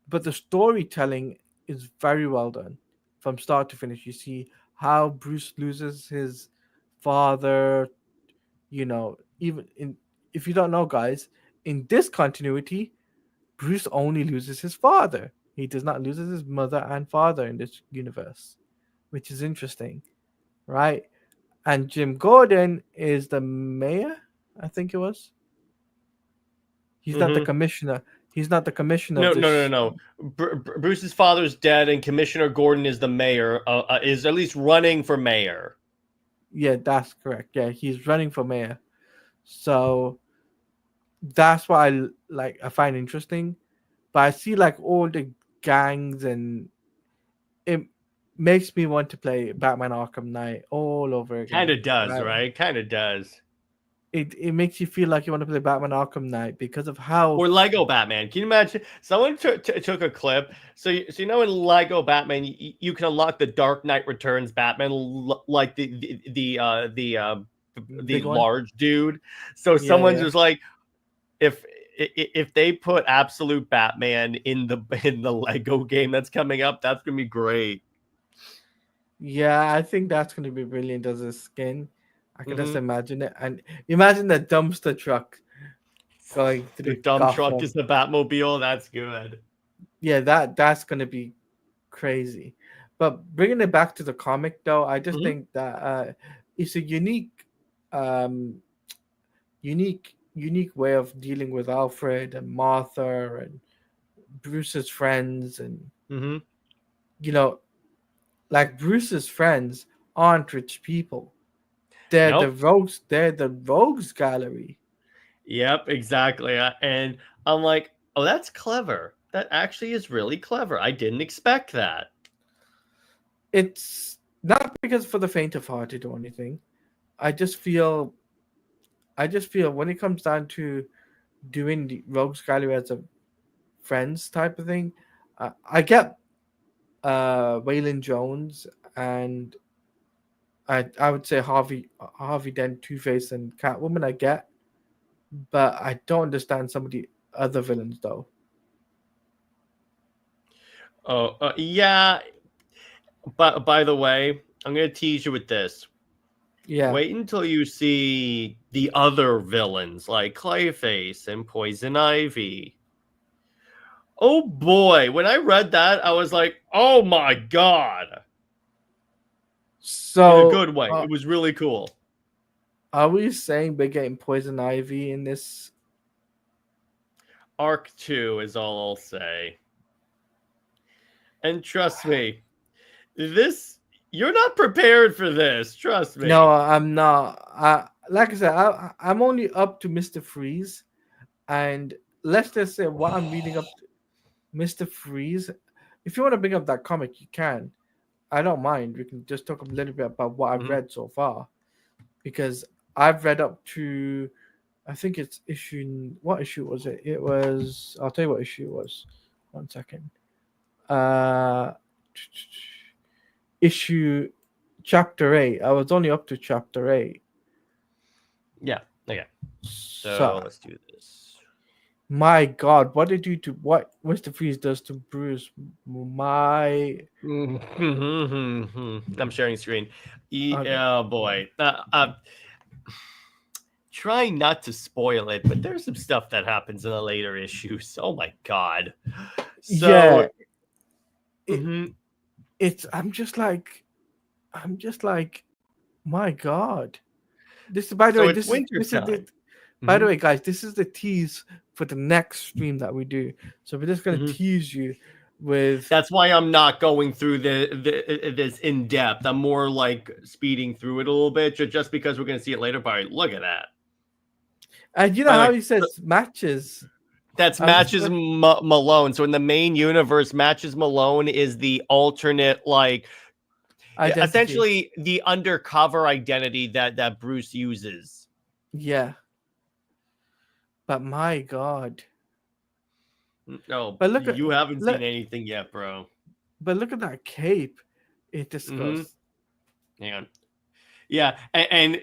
But the storytelling is very well done from start to finish. You see how Bruce loses his father, even in if you don't know, guys, in this continuity, Bruce only loses his father. He does not lose his mother and father in this universe, which is interesting, right? And Jim Gordon is the mayor, I think it was. He's not the Mhm. commissioner. He's not the commissioner No, of no, no, this. no. Bruce's father's dead, and Commissioner Gordon is the mayor. Is at least running for mayor. Yeah, that's correct. Yeah, he's running for mayor. So that's what I find interesting. But I see like all the gangs, and it makes me want to play Batman Arkham Knight all over Kind again. of does, Right? right? Kind of does. It makes you feel like you want to play Batman Arkham Knight because of how Or Lego Batman. Can you imagine? Someone took a clip. So you know in Lego Batman, you can unlock the Dark Knight Returns Batman, like the big one. large dude. So Yeah, someone's yeah. just like, if they put absolute Batman in the Lego game that's coming up, that's gonna be great. Yeah, I think that's going to be brilliant as a skin. I can just Mhm. imagine it. And imagine the dumpster truck going The through dump truck Gotham. is the Batmobile. That's good. Yeah, that's going to be crazy. But bringing it back to the comic, though, I just Mhm. think that it's a um, unique way of dealing with Alfred and Martha and Bruce's friends, and Mhm. you know, like Bruce's friends aren't rich people. They're the Nope. rogues. They're the rogues gallery. Yep, exactly. And I'm like, oh, that's clever. That actually is really clever. I didn't expect that. It's not because for the faint of hearted or anything. I just feel when it comes down to doing the rogues gallery as a friends type of thing, I get Waylon Jones, and I would say Harvey Dent, Two Face, and Catwoman. I get, but I don't understand some of the other villains though. Oh, yeah. But by the way, I'm gonna tease you with this. Yeah. Wait until you see the other villains like Clayface and Poison Ivy. Oh boy, when I read that, I was like, oh my god. In a So good way. It was really cool. are we saying we're getting Poison Ivy in this? Arc 2 is all I'll say. And trust me, you're not prepared for this. Trust me. No, I'm not. Like I said, I'm only up to Mr. Freeze, and let's just say what I'm reading up to Mr. Freeze. If you want to bring up that comic, you can. I don't mind. We can just talk a little bit about what I've Mhm. read so far, because I've read up to, I think it's issue. What issue was it? It was. I'll tell you what issue it was. 1 second. Uh, issue chapter 8. I was only up to chapter 8. Yeah. Okay. So So, let's do this. my God, what did you do? What Mr. Freeze does to Bruce? My I'm sharing screen. okay. Oh boy. Try not to spoil it, but there's some stuff that happens in the later issues. Oh my god. Yeah, So mhm. it's. I'm just like, my God. This, by the So way, it's winter this is the. time. By the Mhm. way, guys, this is the tease for the next stream that we do. So we're just gonna Mhm. tease you with. That's why I'm not going through this in depth. I'm more like speeding through it a little bit, just because we're going to see it later. But look at that. And you know By the how way, he says matches. that's I'm just Matches Malone. So in the main universe, Matches Malone is the alternate, like identity. essentially the undercover identity that Bruce uses. Yeah. But my God. No, But you haven't look seen anything yet, bro. but look at that cape. It Mm-hmm. discussed. Hang on. Yeah, and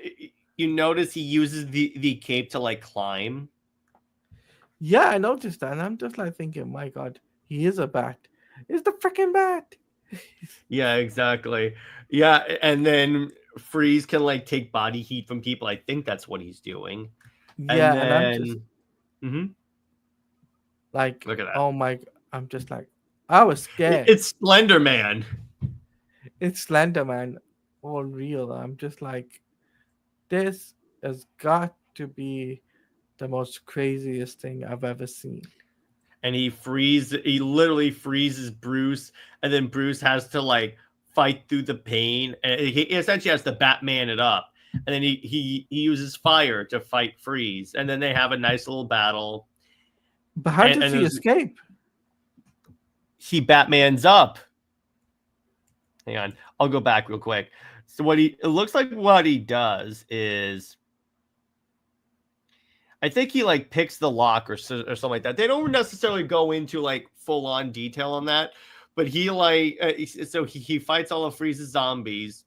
you notice he uses the cape to like climb. Yeah, I noticed that, and I'm just like thinking, my God, he is a bat. It's the freaking bat. Yeah, exactly. Yeah, and then Freeze can like take body heat from people. I think that's what he's doing. And Yeah, and I'm just then, Mhm. like, Look at that. oh my, I'm just like, I was scared. It's Splendor Man. It's Slender Man, all real. I'm just like, this has got to be the most craziest thing I've ever seen. And he literally freezes Bruce, and then Bruce has to like fight through the pain, and he essentially has to Batman it up, and then he uses fire to fight Freeze, and then they have a nice little battle. But how does he escape? He Batmans up. Hang on, I'll go back real quick. So it looks like what he does is, I think he like picks the lock or something like that. They don't necessarily go into like full on detail on that, but he like so he fights all of Freeze's zombies,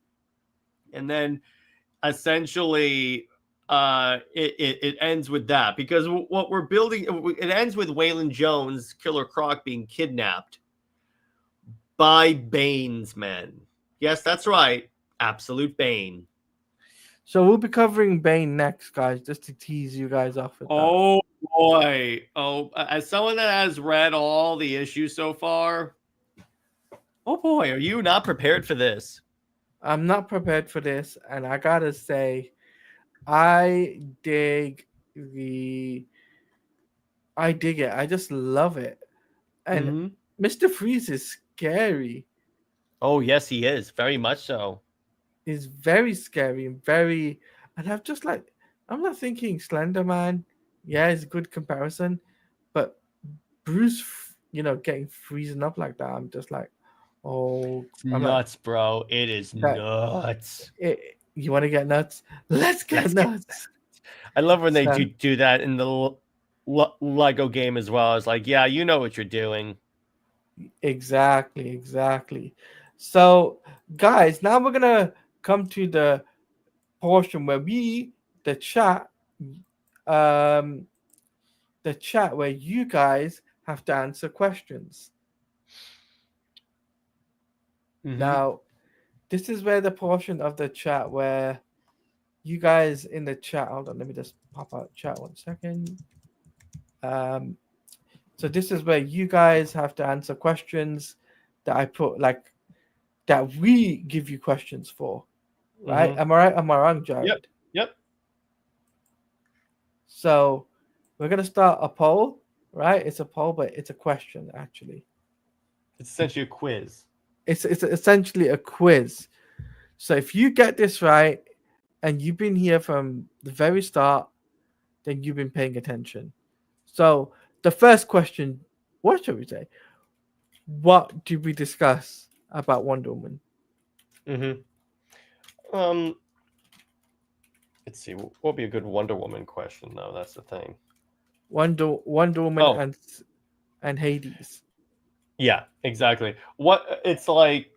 and then essentially it ends with that, because what we're building, it ends with Waylon Jones, Killer Croc, being kidnapped by Bane's men. Yes, that's right, absolute Bane. So we'll be covering Bane next, guys, just to tease you guys off with that. Oh boy. Oh, as someone that has read all the issues so far, oh boy, are you not prepared for this? I'm not prepared for this, and I gotta say, I dig it. I just love it. And Mr. Freeze is scary. Oh, yes, he is. Very much so. He's very scary and very, and I'm not thinking Slender Man. Yeah, it's a good comparison, but Bruce, getting freezing up like that, I'm just like, oh, it's nuts, bro. It is nuts. You want to get nuts? Let's get nuts. I love when they do that in the Lego game as well. It's like, yeah, you know what you're doing. Exactly. So, guys, now we're gonna come to the portion where the chat where you guys have to answer questions. Now, this is where the portion of the chat where you guys in the chat, hold on, let me just pop out chat 1 second. So this is where you guys have to answer questions that I put, like, that we give you questions for, right? Am I right? Am I wrong, Jared? Yep. So we're gonna start a poll, right? It's a poll, but it's a question actually. It's essentially a quiz. It's essentially a quiz. So if you get this right, and you've been here from the very start, then you've been paying attention. So the first question, what should we say? What did we discuss about Wonder Woman? Let's see. What would be a good Wonder Woman question, though? That's the thing. Wonder Woman and Hades. Yeah, exactly. What it's like.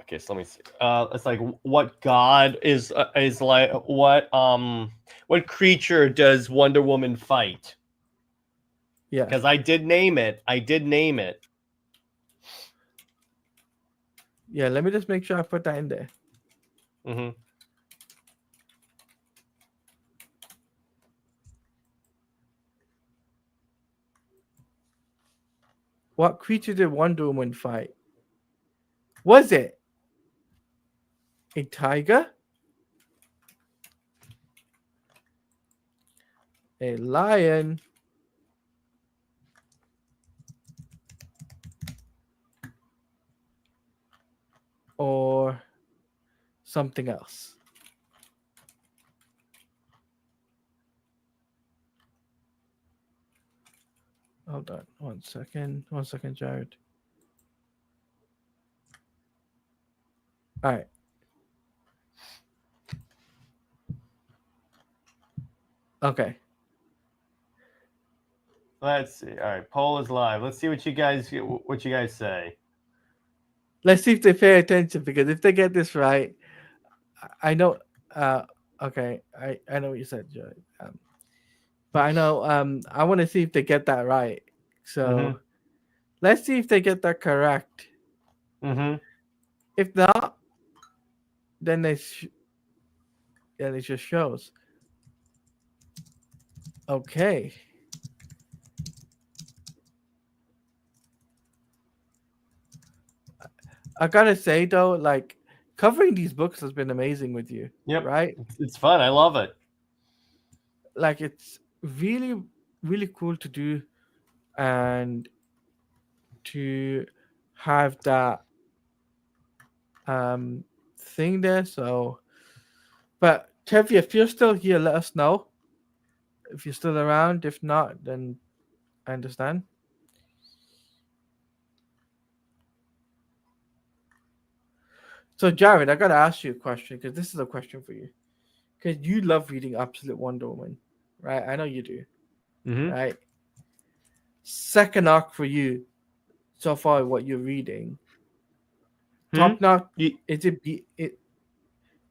Okay, so let me see. It's like, what god is like, what creature does Wonder Woman fight? Yeah, because I did name it. Yeah, let me just make sure I put that in there. What creature did Wonder Woman fight? Was it a tiger, a lion, or something else? Hold on 1 second. 1 second, Jared. All right. Okay. Let's see. All right, poll is live. Let's see what you guys say. Let's see if they pay attention, because if they get this right, I know. Okay, I know what you said, Joe. But I know. I want to see if they get that right. So let's see if they get that correct. If not, then it just shows. Okay. I gotta say though, like, covering these books has been amazing with you. Yep. Right? It's fun. I love it. Like, it's really, really cool to do, and to have that thing there. So, but Tevi, if you're still here, let us know. If you're still around. If not, then I understand. So, Jared, I gotta ask you a question, because this is a question for you. Because you love reading Absolute Wonder Woman, right? I know you do, right? Second arc for you so far, what you're reading, top notch? Is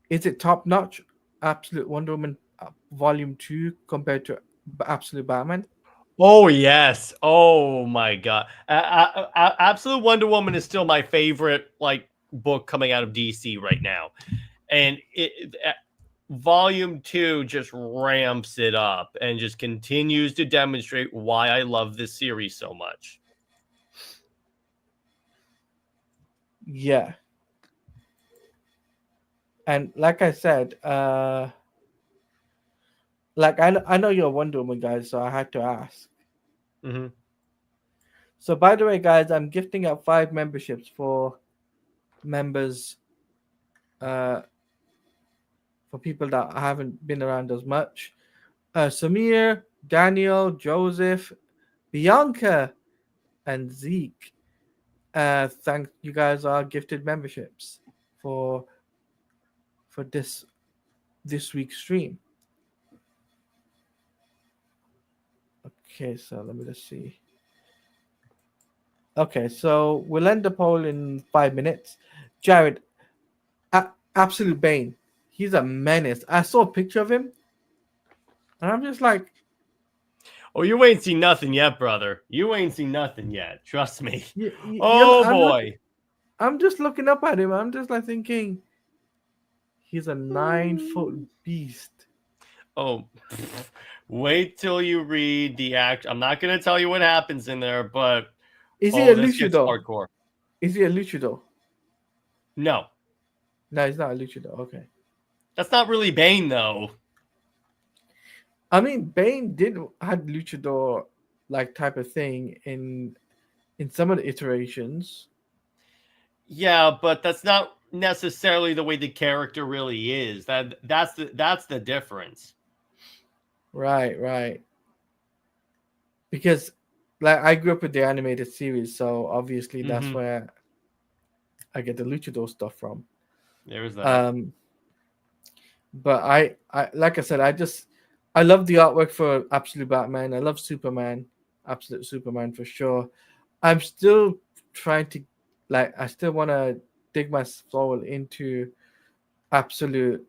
it top notch? Absolute Wonder Woman Volume 2 compared to Absolute Batman? Oh yes. Oh my god. Absolute Wonder Woman is still my favorite book coming out of DC right now, and Volume 2 just ramps it up and just continues to demonstrate why I love this series so much. Yeah. And like I said, like I know you're a Wonder Woman guy, so I had to ask. So by the way, guys, I'm gifting out 5 memberships for members, for people that haven't been around as much. Samir, Daniel, Joseph, Bianca, and Zeke. Thank you guys, are gifted memberships for this week's stream. Okay, so let me just see. Okay, so we'll end the poll in 5 minutes. Jared, Absolute Bane, he's a menace. I saw a picture of him, and I'm just like, oh, you ain't seen nothing yet, brother. You ain't seen nothing yet. Trust me. Boy. I'm just looking up at him. I'm just like thinking, he's a 9-foot beast. Oh, wait till you read the act. I'm not going to tell you what happens in there, but is he a luchador? Hardcore. Is he a luchador? No. No, he's not a luchador. Okay. That's not really Bane, though. I mean, Bane had luchador like type of thing in some of the iterations. Yeah, but that's not necessarily the way the character really is. That's the difference. Right. Because like I grew up with the animated series, so obviously that's where I get the luchador stuff from. There's that. But I like I said, I love the artwork for Absolute Batman. I love Superman, Absolute Superman for sure. I'm still trying to, I still want to dig my soul into Absolute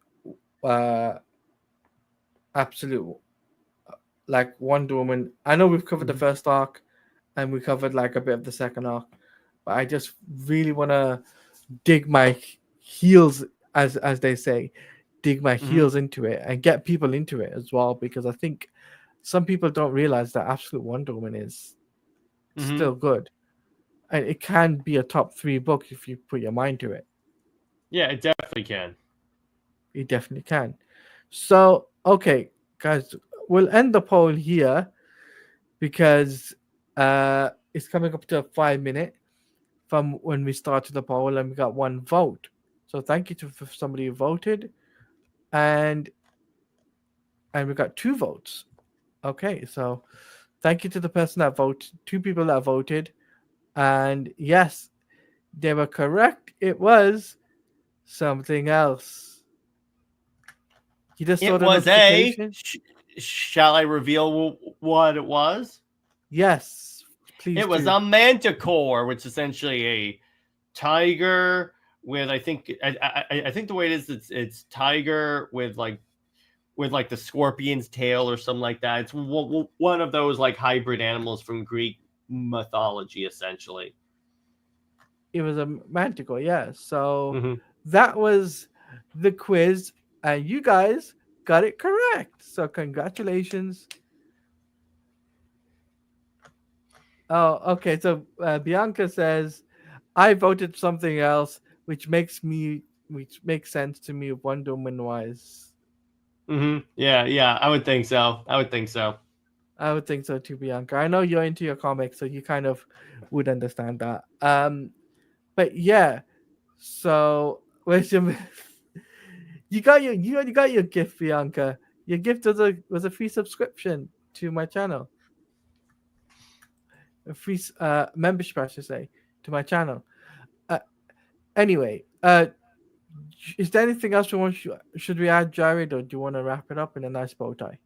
like Wonder Woman. I know we've covered the first arc, and we covered like a bit of the second arc, but I just really want to dig my heels, as they say, dig my heels into it and get people into it as well, because I think some people don't realize that Absolute Wonder Woman is still good, and it can be a top 3 book if you put your mind to it. Yeah, it definitely can. It definitely can. So, okay, guys, we'll end the poll here, because it's coming up to 5 minutes from when we started the poll, and we got 1 vote. So thank you to somebody who voted, and we got 2 votes. Okay, so thank you to the person that voted, 2 people that voted, and yes, they were correct. It was something else. You just saw the notification? shall I reveal what it was? Yes, please. It was a manticore, which is essentially a tiger with I think the way it is it's tiger with like the scorpion's tail or something like that. It's one of those like hybrid animals from Greek mythology, essentially. It was a manticore, yeah. So Mm-hmm. that was the quiz, and you guys got it correct. So congratulations. Oh, okay. So Bianca says, I voted something else, which makes sense to me Wonder Woman wise. Mm-hmm. Yeah. I would think so. I would think so too, Bianca. I know you're into your comics, so you kind of would understand that. But yeah. So where's your you got your gift, Bianca. Your gift was a free subscription to my channel. A free membership, I should say, to my channel. Anyway, is there anything else we want? Should we add Jared, or do you want to wrap it up in a nice bow tie?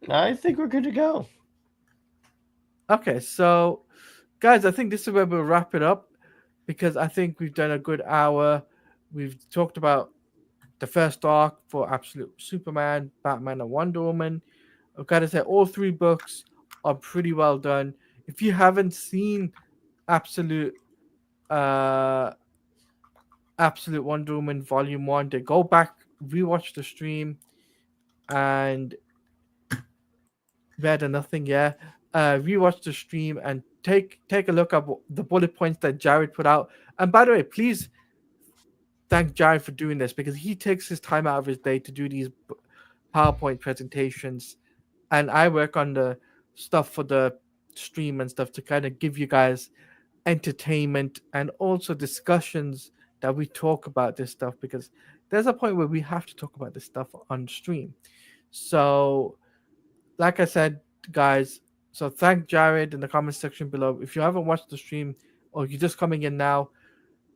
I think we're good to go. Okay, so guys, I think this is where we'll wrap it up because I think we've done a good hour. We've talked about the first arc for Absolute Superman, Batman, and Wonder Woman. I've got to say, all three books are pretty well done. If you haven't seen Absolute Wonder Woman Volume 1, then go back, rewatch the stream, and better nothing, yeah. Rewatch the stream and take a look at the bullet points that Jared put out. And by the way, please thank Jared for doing this because he takes his time out of his day to do these PowerPoint presentations, and I work on the stuff for the stream and stuff to kind of give you guys entertainment and also discussions that we talk about this stuff because there's a point where we have to talk about this stuff on stream. So, like I said, guys, so thank Jared in the comment section below. If you haven't watched the stream or you're just coming in now,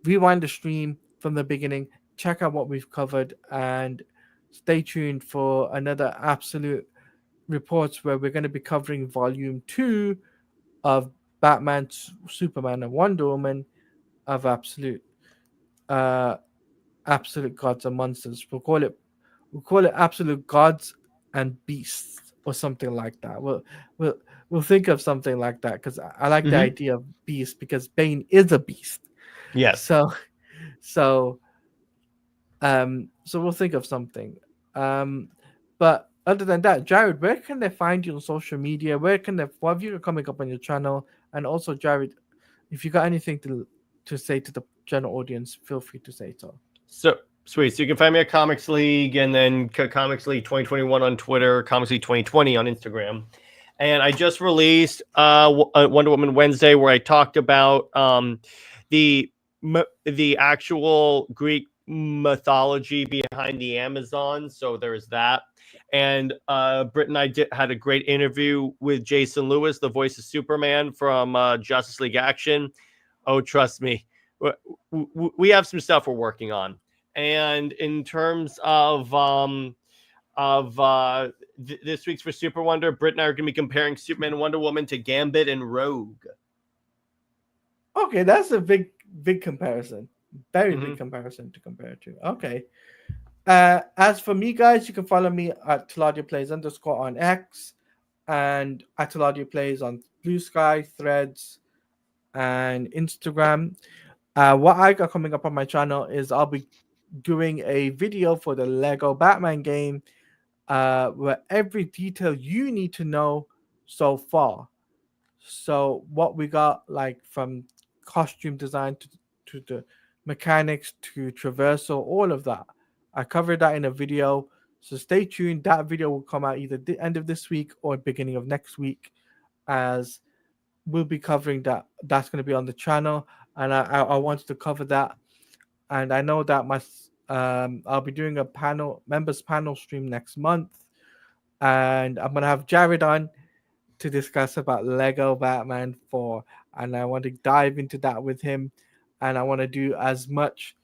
rewind the stream from the beginning, check out what we've covered, and stay tuned for another Absolute Reports where we're going to be covering Volume 2 of Batman, Superman, and Wonder Woman of Absolute Gods and Monsters. We'll call it Absolute Gods and Beasts or something like that. We'll think of something like that because I like the idea of beast because Bane is a beast. Yes. So we'll think of something. But other than that, Jared, where can they find you on social media? What have you got coming up on your channel? And also, Jared, if you got anything to say to the general audience, feel free to say so. So sweet. So you can find me at Comics League and then Comics League 2021 on Twitter, Comics League 2020 on Instagram. And I just released Wonder Woman Wednesday where I talked about the actual Greek mythology behind the Amazon. So there's that. And Britt and I had a great interview with Jason Lewis, the voice of Superman from Justice League Action. Oh, trust me, we have some stuff we're working on. And in terms of this week's for Super Wonder, Britt and I are going to be comparing Superman and Wonder Woman to Gambit and Rogue. Okay, that's a big comparison. Very big comparison to compare to. Okay. As for me, guys, you can follow me at @TLaudiaPlays_ on X and at @TLaudiaPlays on Blue Sky, Threads, and Instagram. What I got coming up on my channel is I'll be doing a video for the Lego Batman game where every detail you need to know so far. So what we got, like from costume design to the mechanics to traversal, all of that. I covered that in a video, so stay tuned. That video will come out either the end of this week or beginning of next week, as we'll be covering that. That's going to be on the channel, and I wanted to cover that. And I know that I'll be doing a members panel stream next month, and I'm going to have Jared on to discuss about Lego Batman 4, and I want to dive into that with him, and I want to do as much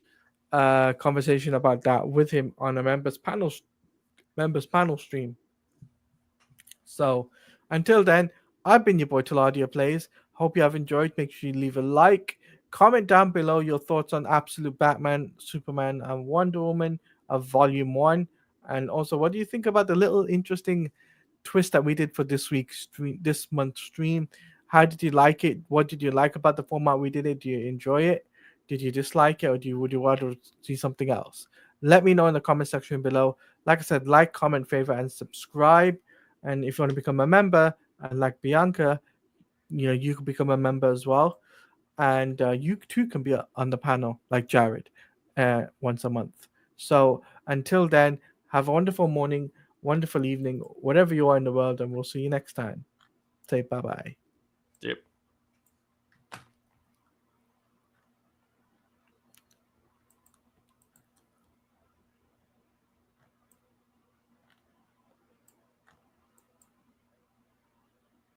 conversation about that with him on a members panel stream. So until then, I've been your boy Taladia Plays. Hope you have enjoyed. Make sure you leave a like. Comment down below your thoughts on Absolute Batman, Superman, and Wonder Woman of Volume 1. And also, what do you think about the little interesting twist that we did for this week's stream, this month's stream? How did you like it? What did you like about the format we did it? Do you enjoy it? Did you dislike it, or would you rather see something else? Let me know in the comment section below. Like I said, like, comment, favorite, and subscribe. And if you want to become a member, and like Bianca, you can become a member as well. And you too can be on the panel like Jared once a month. So until then, have a wonderful morning, wonderful evening, wherever you are in the world, and we'll see you next time. Say bye-bye. Yep.